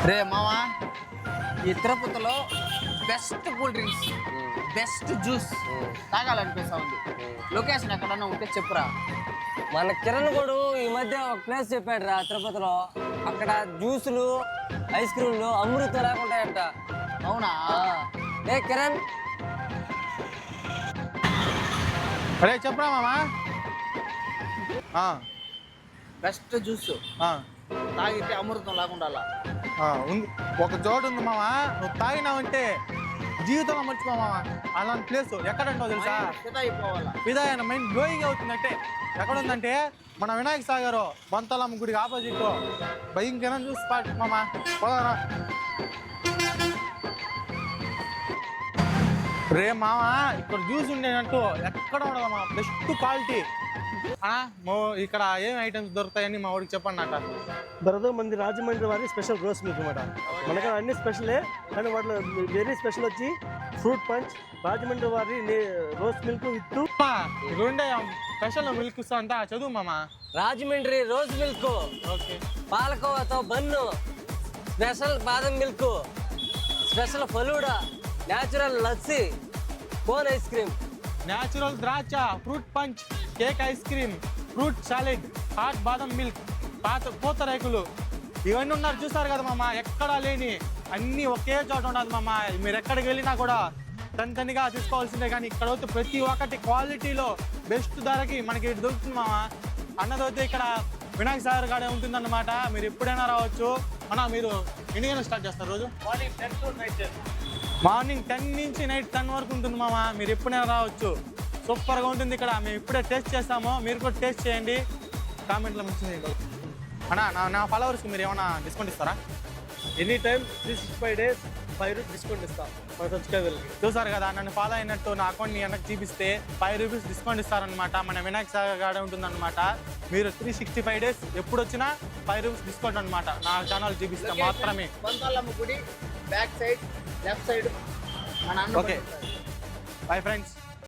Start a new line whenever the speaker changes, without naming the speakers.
రే మావా ఈ తిరుపతిలో best cool drinks best juice తాగాలనిపిస్తా ఉంది. లొకేషన్ ఎక్కడన్నా ఉంటే చెప్పురా.
మన కిరణ్ గోడు ఈ మధ్య ఒక ప్లేస్ చెప్పాడు రా తిరుపతిలో. అక్కడ జ్యూసులు ఐస్ క్రీమ్లు అమృతం లేకుంటాయంట.
అవునా?
ఏ కిరణ్,
అరే చెప్పరా మామా.
బెస్ట్ జ్యూస్ తాగితే అమృతం లేకుండా
ఉంది, ఒక చోటు ఉంది మామా. నువ్వు తాగినావంటే జీవితంలో మర్చిపో మామా. అలాంటి ప్లేస్ ఎక్కడంటో తెలుసా? ఫిదా అయిన మైండ్ బ్లోయింగ్ అవుతుందంటే ఎక్కడ ఉందంటే మన వినాయక సాగర్ బంతలమ్మ గుడికి ఆపోజిట్ భయంకర జ్యూస్ స్పాట్ మామా. పోదారా రే మామా. ఇక్కడ జ్యూస్ ఉండేటట్టు ఎక్కడ ఉండదు మా, బెస్ట్ క్వాలిటీ. ఇక్కడ ఏం ఐటమ్స్ దొరుకుతాయని మా వాడికి చెప్పండి అట.
బ్రదర్ మంది రాజమండ్రి వారి స్పెషల్ రోస్ మిల్క్ అనమాట. మనకు అన్ని స్పెషలే, కానీ వాటిలో వెరీ స్పెషల్ వచ్చి ఫ్రూట్ పంచ్, రాజమండ్రి వారి రోస్ మిల్క్ విత్
రెండే స్పెషల్ మిల్క్ అంతా చదువు మామా.
రాజమండ్రి రోజ్ మిల్క్,
ఓకే,
పాలకోవాతో bun, special badam milk, special falooda, natural lassi, cone ice cream,
natural ద్రాక్ష, fruit punch, cake ice cream, fruit salad, hot badam milk, పూతరేకులు, ఇవన్నీ ఉన్నారు చూస్తారు కదా మామ. ఎక్కడా లేని అన్నీ ఒకే చోట ఉండదు మామ. మీరు ఎక్కడికి వెళ్ళినా కూడా తనిగా తీసుకోవాల్సిందే. కానీ ఇక్కడ అయితే ప్రతి ఒక్కటి క్వాలిటీలో బెస్ట్ ధరకి మనకి దొరుకుతుంది మామ. అన్నదైతే ఇక్కడ వినాయక సాగర్ కాడే ఉంటుందన్నమాట. మీరు ఎప్పుడైనా రావచ్చు. మీరు ఎన్ని స్టార్ట్ చేస్తారు రోజు?
Morning 10 to night 10.
మార్నింగ్ 10 నుంచి నైట్ 10 వరకు ఉంటుంది మామ. మీరు ఎప్పుడైనా రావచ్చు. సూపర్గా ఉంటుంది ఇక్కడ. మేము ఇప్పుడే టేస్ట్ చేస్తాము, మీరు కూడా టేస్ట్ చేయండి. కామెంట్లో మంచిది నా ఫాలోవర్స్కి మీరు ఏమైనా డిస్కౌంట్ ఇస్తారా?
Any time 365 days 5 rupees discount ఇస్తాం మన సబ్స్క్రైబర్కి.
చూసారు కదా, నన్ను ఫాలో అయినట్టు నా అకౌంట్ని వెనక్కి చూపిస్తే 5 రూపీస్ డిస్కౌంట్ ఇస్తారనమాట. మన వినాయక సాగర్ గాడే ఉంటుందన్నమాట. మీరు 365 days ఎప్పుడు వచ్చినా 5 రూపీస్ డిస్కౌంట్ అనమాట. నా ఛానల్ చూపిస్తే మాత్రమే.
బంతాలమ్మ గుడి back side left side.
Okay, bye friends.